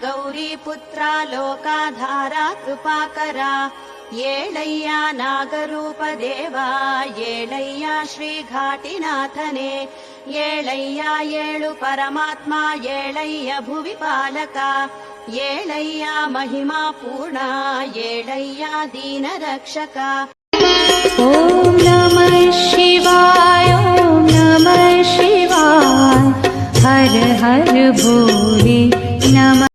गौरीपुत्रा लोकाधारा कृपाकरा येळय्या नागरूपदेवा येळय्या श्रीघाटिनाथने येळय्या येळु परमात्मा येळय्य भुविपालका येळय्या महिमा पूर्णा येळय्या दीनरक्षका। ॐ नमः शिवाय ॐ नमः शिवाय हर हर भोले नमः।